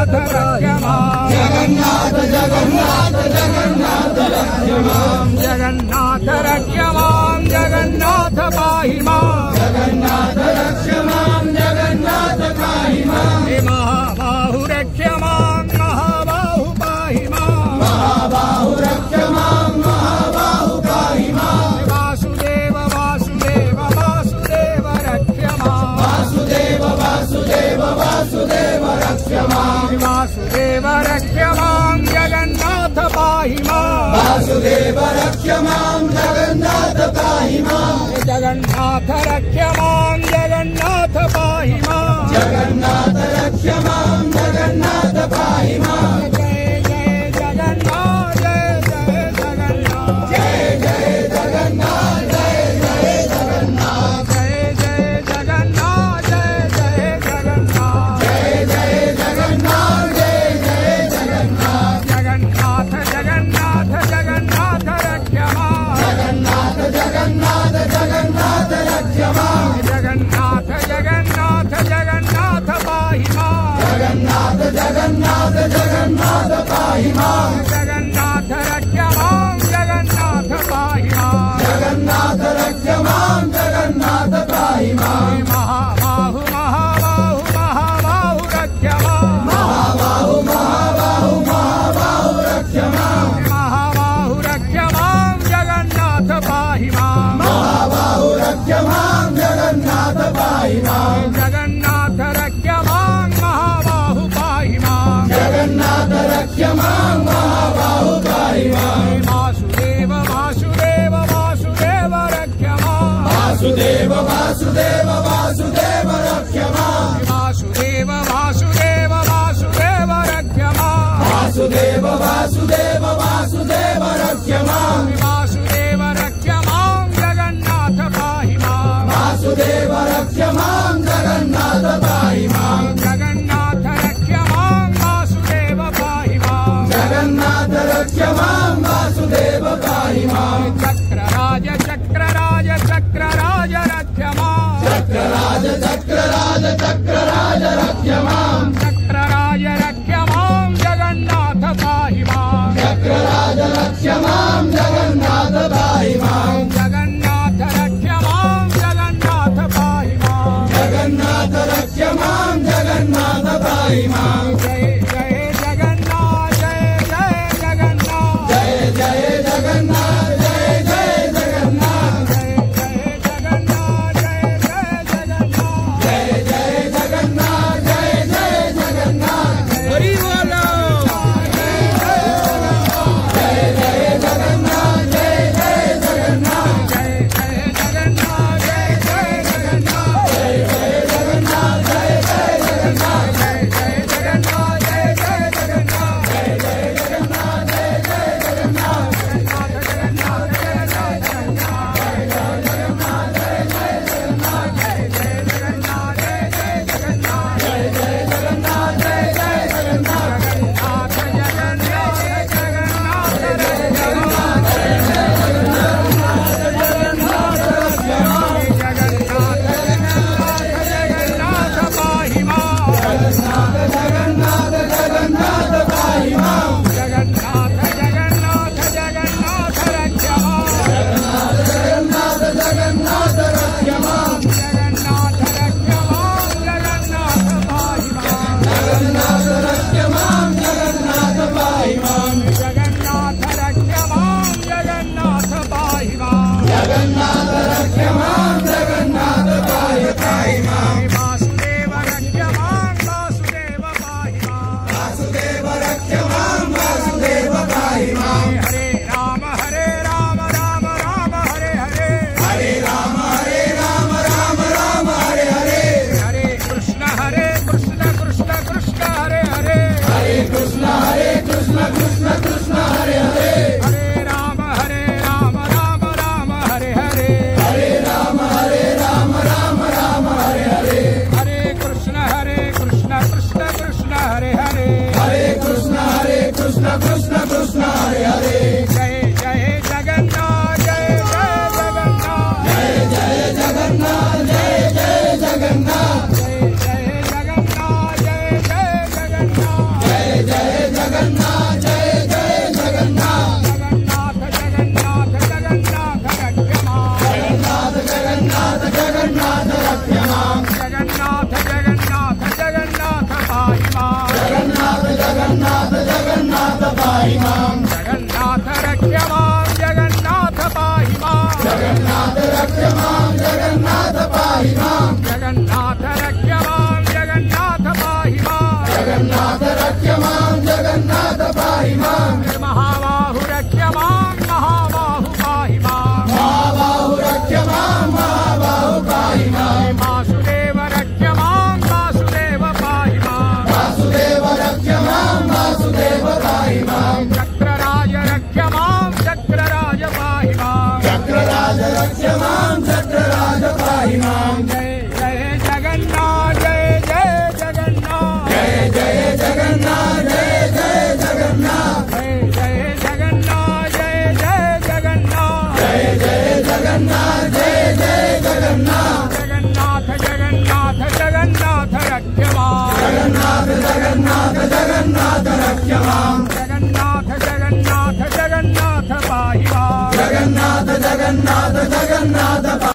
जगन्नाथ रक्ष मां जगन्नाथ जगन्नाथ जगन्नाथ रक्ष मां जगन्नाथ रक्ष मां जगन्नाथ पाहि मां जगन्नाथ रक्ष मां जगन्नाथ पाहि मां महाबाहु रक्ष मां महाबाहु पाहि मां महाबाहु रक्ष मां महाबाहु पाहि मां वासुदेव वासुदेव वासुदेव रक्ष मां वासुदेव वासुदेव वासुदेव रक्ष मां वासुदेव रक्ष मां जगन्नाथ पाहि मां वासुदेव रक्ष मां जगन्नाथ पाहि मां जगन्नाथ रक्ष मां जगन्नाथ पाहि मां जगन्नाथ रक्ष मां जगन्नाथ पाहि मां जय जय जगन्नाथ जय जय जगन्नाथ जय जय जगन्नाथ जय जय जगन्नाथ जय जय जगन्नाथ जय जय जगन्नाथ जय जय जगन्नाथ जय जय जगन्नाथ जगन्नाथ जगन्नाथ जगन्नाथ रक्ष मां जगन्नाथ जगन्नाथ जगन्नाथ रक्ष मां जगन्नाथ जगन्नाथ जगन्नाथ पाहि मां जगन्नाथ जगन्नाथ जगन्नाथ पाहि मां जगन्नाथ रक्ष मां जगन्नाथ पाहि मां जगन्नाथ रक्ष मां जगन्नाथ पाहि मां महाबाहु महाबाहु महाबाहु रक्ष मां महाबाहु महाबाहु महाबाहु रक्ष मां महाबाहु रक्ष मां जगन्नाथ पाहि मां महाबाहु रक्ष मां जगन्नाथ पाहि मां जगन्नाथ रक्ष मां महाबाहु पाहि मां जगन्नाथ रक्ष मां महाबाहु पाहि मां वासुदेव वासुदेव वासुदेव रक्ष मां वासुदेव वासुदेव वासुदेव रक्ष मां वासुदेव वासुदेव वासुदेव रक्ष मां वासुदेव वासुदेव वासुदेव रक्ष मां वासुदेव रक्ष मां जगन्नाथ पाहि मां वासुदेव रक्ष मां जगन्नाथ पाहि मां जगन्नाथ रक्ष मां वासुदेव पाहि मां जगन्नाथ रक्ष मां वासुदेव पाहि मां चक्रराज चक्रराज चक्रराज रक्ष मां चक्रराज चक्रराज चक्रराज रक्ष मां चक्रराज रक्ष मां जगन्नाथ पाहि मां चक्रराज रक्ष मां जगन्नाथ पाहि मां जगन्नाथ रक्ष मां जगन्नाथ पाहि मां जगन्नाथ रक्ष मां जगन्नाथ पाहि मां जय जय जगन्नाथ जय जय जगन्नाथ जय जय जगन्नाथ जय जय जगन्नाथ जय जय जगन्नाथ जय जय जगन्नाथ जय जय जगन्नाथ जय जय जगन्नाथ जय जय जगन्नाथ जगन्नाथ जगन्नाथ जगन्नाथ रक्षमां जगन्नाथ जगन्नाथ जगन्नाथ रक्षमां जगन्नाथ जगन्नाथ जगन्नाथ पाहि मां जगन्नाथ जगन्नाथ जगन्नाथ